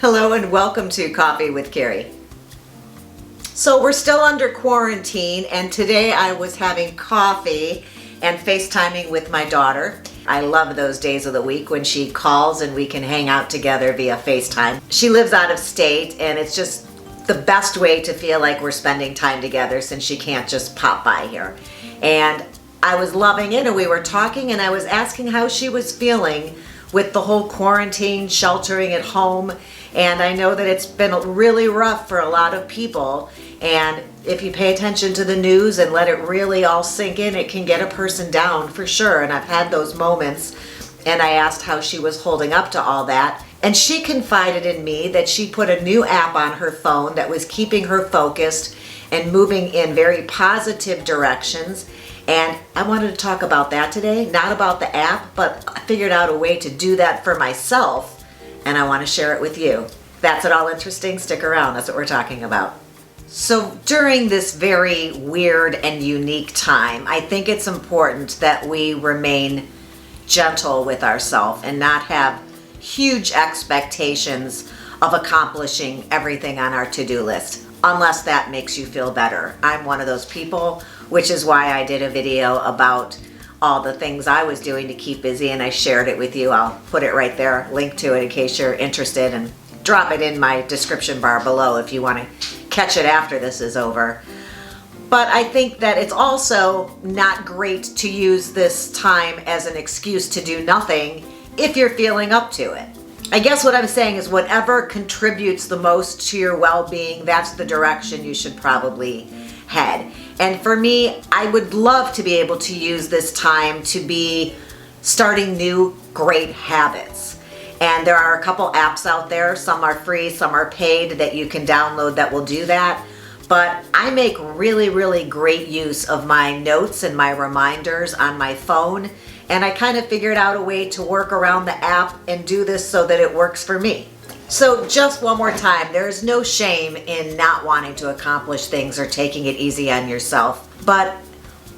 Hello and welcome to Coffee with Carey. So we're still under quarantine, and today I was having coffee and FaceTiming with my daughter. I love those days of the week when she calls and we can hang out together via FaceTime. She lives out of state, and it's just the best way to feel like we're spending time together since she can't just pop by here. And I was loving it, and we were talking, and I was asking how she was feeling with the whole quarantine, sheltering at home. And I know that it's been really rough for a lot of people. And if you pay attention to the news and let it really all sink in, it can get a person down for sure. And I've had those moments. And I asked how she was holding up to all that. And she confided in me that she put a new app on her phone that was keeping her focused and moving in very positive directions. And I wanted to talk about that today, not about the app, but I figured out a way to do that for myself. And I want to share it with you. That's at all interesting? Stick around. That's what we're talking about. So during this very weird and unique time, I think it's important that we remain gentle with ourselves and not have huge expectations of accomplishing everything on our to-do list, unless that makes you feel better. I'm one of those people, which is why I did a video about all the things I was doing to keep busy, and I shared it with you. I'll put it right there, link to it in case you're interested, and drop it in my description bar below if you want to catch it after this is over. But I think that it's also not great to use this time as an excuse to do nothing if you're feeling up to it. I guess what I'm saying is whatever contributes the most to your well-being, that's the direction you should probably head. And for me, I would love to be able to use this time to be starting new great habits. And there are a couple apps out there. Some are free, some are paid that you can download that will do that. But I make really, really great use of my notes and my reminders on my phone. And I kind of figured out a way to work around the app and do this so that it works for me. So just one more time, there is no shame in not wanting to accomplish things or taking it easy on yourself, but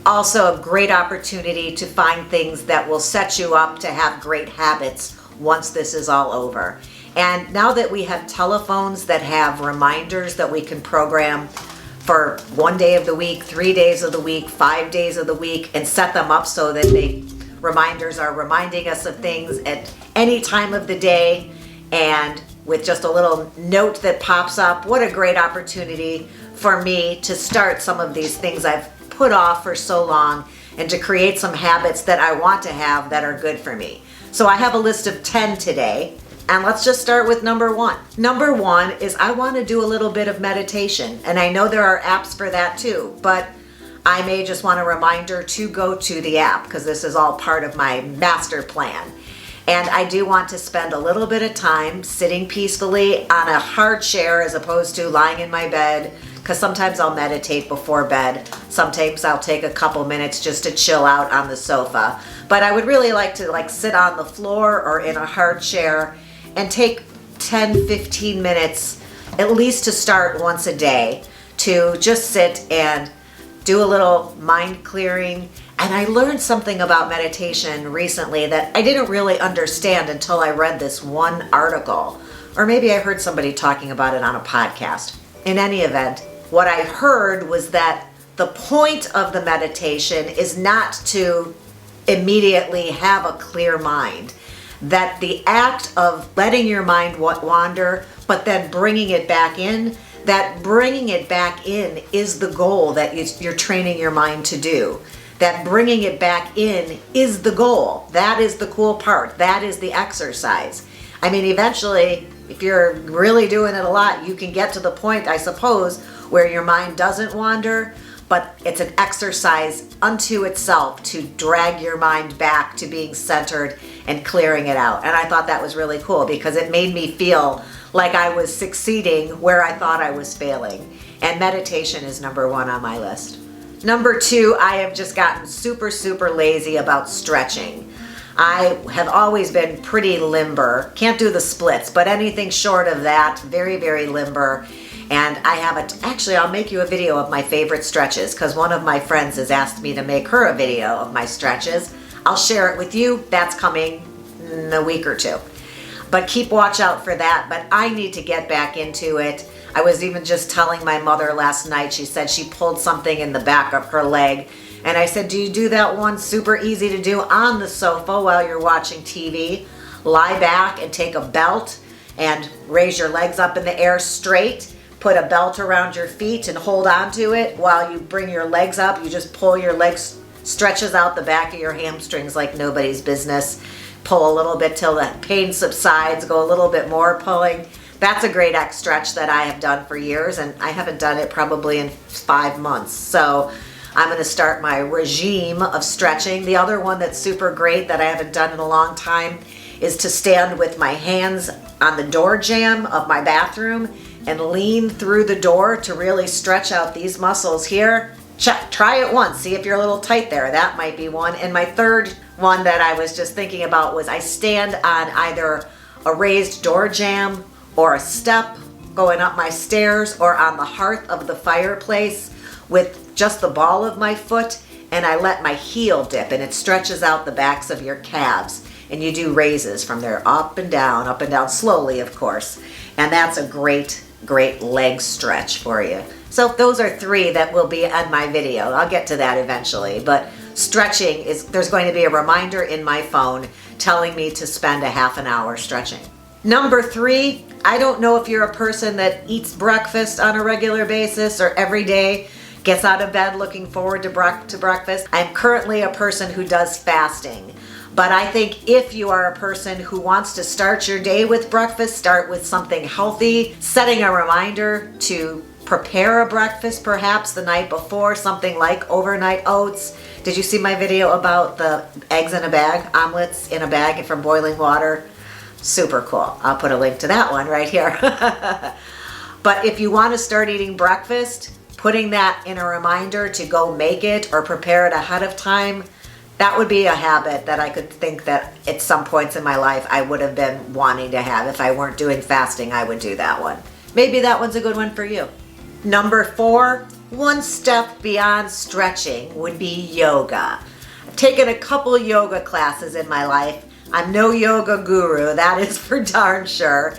also a great opportunity to find things that will set you up to have great habits once this is all over. And now that we have telephones that have reminders that we can program for 1 day of the week, 3 days of the week, 5 days of the week, and set them up so that reminders are reminding us of things at any time of the day, and with just a little note that pops up. What a great opportunity for me to start some of these things I've put off for so long and to create some habits that I want to have that are good for me. So I have a list of 10 today, and let's just start with number 1. Number 1 is I want to do a little bit of meditation, and I know there are apps for that too, but I may just want a reminder to go to the app because this is all part of my master plan. And I do want to spend a little bit of time sitting peacefully on a hard chair as opposed to lying in my bed, because sometimes I'll meditate before bed. Sometimes I'll take a couple minutes just to chill out on the sofa. But I would really like to sit on the floor or in a hard chair and take 10-15 minutes at least to start once a day to just sit and do a little mind clearing. And I learned something about meditation recently that I didn't really understand until I read this one article, or maybe I heard somebody talking about it on a podcast. In any event, what I heard was that the point of the meditation is not to immediately have a clear mind, that the act of letting your mind wander, but then bringing it back in, that bringing it back in is the goal that you're training your mind to do. That bringing it back in is the goal. That is the cool part. That is the exercise. I mean, eventually, if you're really doing it a lot, you can get to the point, I suppose, where your mind doesn't wander, but it's an exercise unto itself to drag your mind back to being centered and clearing it out. And I thought that was really cool because it made me feel like I was succeeding where I thought I was failing. And meditation is number 1 on my list. Number 2, I have just gotten super, super lazy about stretching. I have always been pretty limber. Can't do the splits, but anything short of that, very, very limber. And I have actually, I'll make you a video of my favorite stretches because one of my friends has asked me to make her a video of my stretches. I'll share it with you. That's coming in a week or two. But keep watch out for that. But I need to get back into it. I was even just telling my mother last night, she said she pulled something in the back of her leg. And I said, do you do that one? Super easy to do on the sofa while you're watching TV. Lie back and take a belt and raise your legs up in the air straight. Put a belt around your feet and hold on to it while you bring your legs up. You just pull your legs, stretches out the back of your hamstrings like nobody's business. Pull a little bit till the pain subsides, go a little bit more pulling. That's a great stretch that I have done for years, and I haven't done it probably in 5 months. So I'm going to start my regime of stretching. The other one that's super great that I haven't done in a long time is to stand with my hands on the door jamb of my bathroom and lean through the door to really stretch out these muscles here. Try it once, see if you're a little tight there. That might be one. And my third one that I was just thinking about was I stand on either a raised door jamb or a step going up my stairs or on the hearth of the fireplace with just the ball of my foot, and I let my heel dip and it stretches out the backs of your calves. And you do raises from there up and down slowly, of course. And that's a great leg stretch for you. So those are 3 that will be on my video. I'll get to that eventually, but stretching there's going to be a reminder in my phone telling me to spend a half an hour stretching. Number 3, I don't know if you're a person that eats breakfast on a regular basis or every day gets out of bed looking forward to breakfast. I'm currently a person who does fasting. But I think if you are a person who wants to start your day with breakfast, start with something healthy, setting a reminder to prepare a breakfast perhaps the night before, something like overnight oats. Did you see my video about the eggs in a bag, omelets in a bag from boiling water? Super cool. I'll put a link to that one right here. But if you want to start eating breakfast, putting that in a reminder to go make it or prepare it ahead of time, that would be a habit that I could think that at some points in my life I would have been wanting to have. If I weren't doing fasting, I would do that one. Maybe that one's a good one for you. Number 4, one step beyond stretching would be yoga. I've taken a couple yoga classes in my life. I'm no yoga guru, that is for darn sure.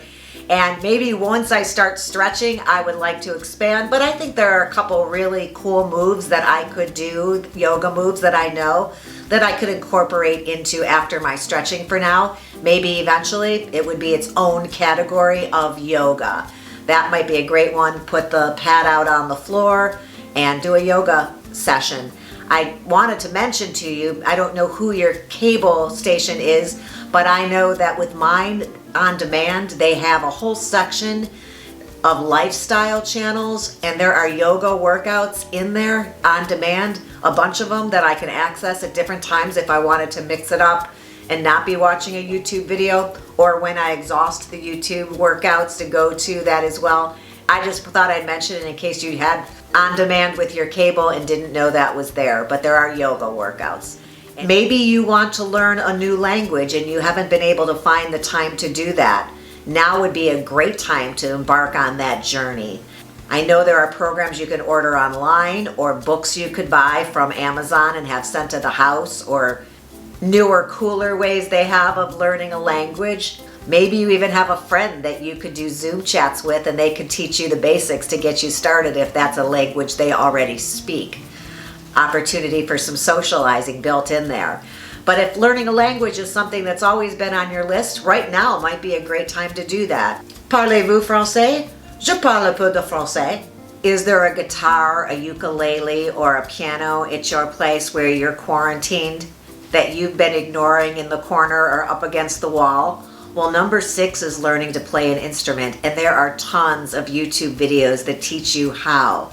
And maybe once I start stretching, I would like to expand. But I think there are a couple really cool moves that I could do, yoga moves that I know, that I could incorporate into after my stretching for now. Maybe eventually it would be its own category of yoga. That might be a great one. Put the pad out on the floor and do a yoga session. I wanted to mention to you, I don't know who your cable station is, but I know that with Mine on Demand, they have a whole section of lifestyle channels, and there are yoga workouts in there on demand, a bunch of them that I can access at different times if I wanted to mix it up and not be watching a YouTube video, or when I exhaust the YouTube workouts to go to that as well. I just thought I'd mention it in case you had on demand with your cable and didn't know that was there, but there are yoga workouts. And maybe you want to learn a new language and you haven't been able to find the time to do that. Now would be a great time to embark on that journey. I know there are programs you can order online or books you could buy from Amazon and have sent to the house, or newer, cooler ways they have of learning a language. Maybe you even have a friend that you could do Zoom chats with and they could teach you the basics to get you started if that's a language they already speak. Opportunity for some socializing built in there. But if learning a language is something that's always been on your list, right now might be a great time to do that. Parlez-vous français? Je parle un peu de français. Is there a guitar, a ukulele, or a piano at your place where you're quarantined that you've been ignoring in the corner or up against the wall? Well, number 6 is learning to play an instrument, and there are tons of YouTube videos that teach you how.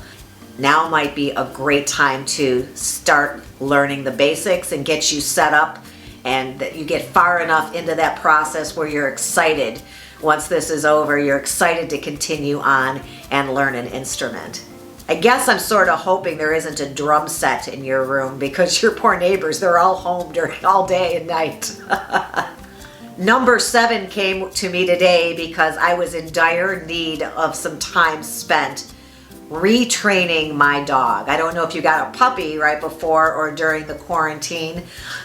Now might be a great time to start learning the basics and get you set up, and that you get far enough into that process where you're excited. Once this is over, you're excited to continue on and learn an instrument. I guess I'm sort of hoping there isn't a drum set in your room, because your poor neighbors, they're all home during all day and night. Number 7 came to me today because I was in dire need of some time spent retraining my dog. I don't know if you got a puppy right before or during the quarantine,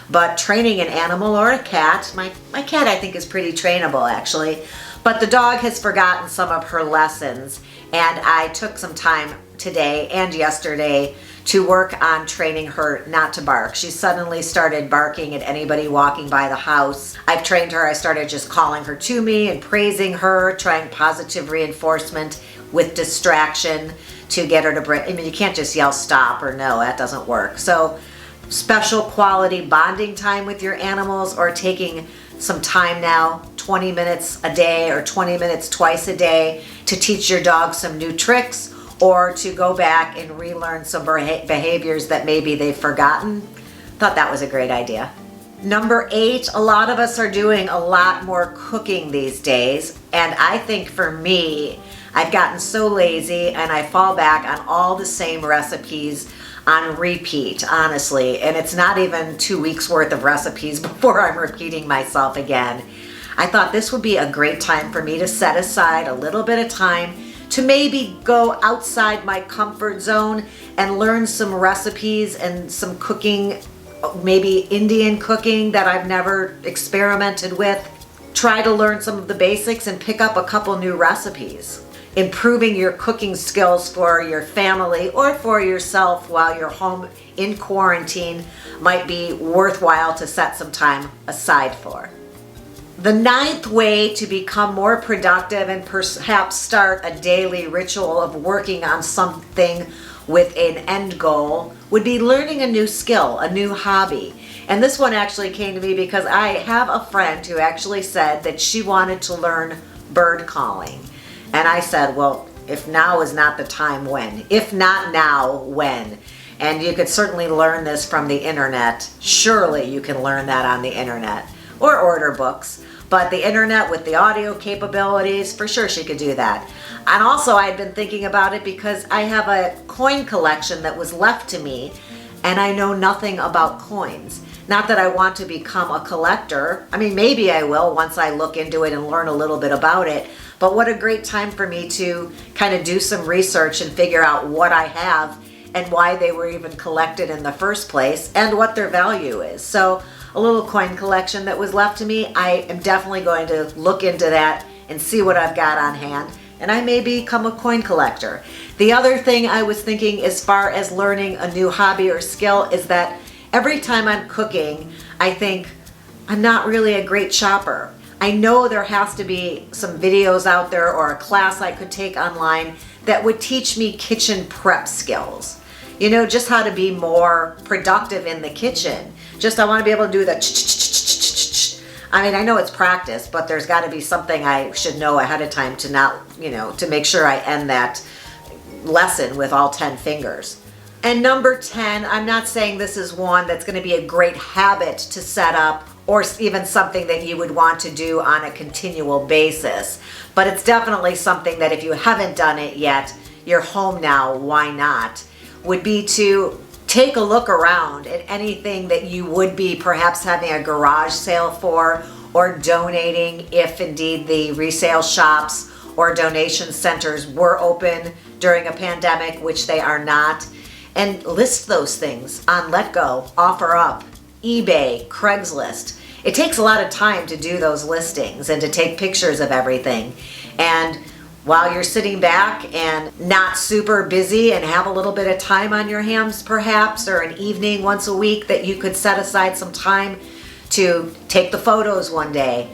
but training an animal or a cat, my cat I think is pretty trainable actually, but the dog has forgotten some of her lessons, and I took some time today and yesterday to work on training her not to bark. She suddenly started barking at anybody walking by the house. I've trained her. I started just calling her to me and praising her, trying positive reinforcement with distraction to get her to break. I mean, you can't just yell stop or no, that doesn't work. So special quality bonding time with your animals, or taking some time now, 20 minutes a day or 20 minutes twice a day, to teach your dog some new tricks, or to go back and relearn some behaviors that maybe they've forgotten. Thought that was a great idea. Number 8, a lot of us are doing a lot more cooking these days, and I think for me, I've gotten so lazy and I fall back on all the same recipes on repeat, honestly, and it's not even 2 weeks worth of recipes before I'm repeating myself again. I thought this would be a great time for me to set aside a little bit of time to maybe go outside my comfort zone and learn some recipes and some cooking, maybe Indian cooking that I've never experimented with. Try to learn some of the basics and pick up a couple new recipes. Improving your cooking skills for your family or for yourself while you're home in quarantine might be worthwhile to set some time aside for. The 9th way to become more productive and perhaps start a daily ritual of working on something with an end goal would be learning a new skill, a new hobby. And this one actually came to me because I have a friend who actually said that she wanted to learn bird calling. And I said, well, if now is not the time, when? If not now, when? And you could certainly learn this from the internet. Surely you can learn that on the internet, or order books. But the internet with the audio capabilities, for sure she could do that. And also I'd been thinking about it because I have a coin collection that was left to me, and I know nothing about coins. Not that I want to become a collector. I mean, maybe I will once I look into it and learn a little bit about it. But what a great time for me to kind of do some research and figure out what I have and why they were even collected in the first place and what their value is. So a little coin collection that was left to me, I am definitely going to look into that and see what I've got on hand, and I may become a coin collector. The other thing I was thinking as far as learning a new hobby or skill is that every time I'm cooking, I think I'm not really a great chopper. I know there has to be some videos out there or a class I could take online that would teach me kitchen prep skills. You know, just how to be more productive in the kitchen. Just I want to be able to do the I mean, I know it's practice, but there's got to be something I should know ahead of time to not, you know, to make sure I end that lesson with all 10 fingers. And number 10, I'm not saying this is one that's going to be a great habit to set up or even something that you would want to do on a continual basis, but it's definitely something that if you haven't done it yet, you're home now, why not, would be to take a look around at anything that you would be perhaps having a garage sale for, or donating if indeed the resale shops or donation centers were open during a pandemic, which they are not, and list those things on LetGo, OfferUp, eBay, Craigslist. It takes a lot of time to do those listings and to take pictures of everything. And while you're sitting back and not super busy and have a little bit of time on your hands perhaps, or an evening once a week that you could set aside some time to take the photos one day,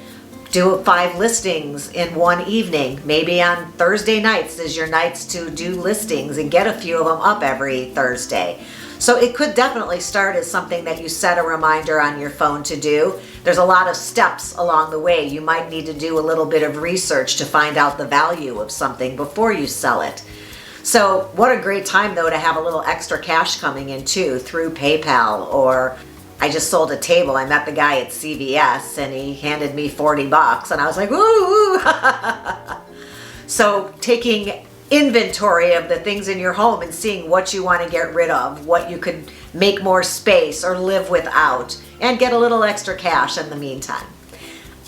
do 5 listings in one evening, maybe on Thursday nights is your nights to do listings and get a few of them up every Thursday. So it could definitely start as something that you set a reminder on your phone to do. There's a lot of steps along the way. You might need to do a little bit of research to find out the value of something before you sell it. So what a great time though to have a little extra cash coming in too through PayPal. Or I just sold a table. I met the guy at CVS and he handed me $40 and I was like, woo! So taking inventory of the things in your home and seeing what you want to get rid of, what you could make more space or live without, and get a little extra cash in the meantime.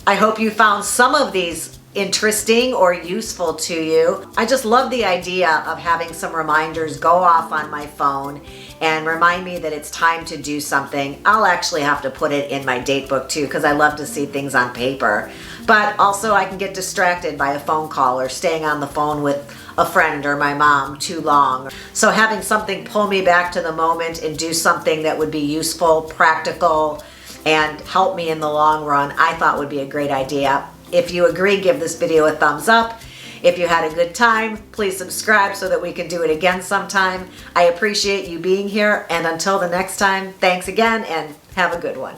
I hope you found some of these interesting or useful to you. I just love the idea of having some reminders go off on my phone and remind me that it's time to do something. I'll actually have to put it in my date book too, because I love to see things on paper. But also I can get distracted by a phone call or staying on the phone with a friend or my mom too long. So having something pull me back to the moment and do something that would be useful, practical, and help me in the long run, I thought would be a great idea. If you agree, give this video a thumbs up. If you had a good time, please subscribe so that we can do it again sometime. I appreciate you being here, and until the next time, thanks again and have a good one.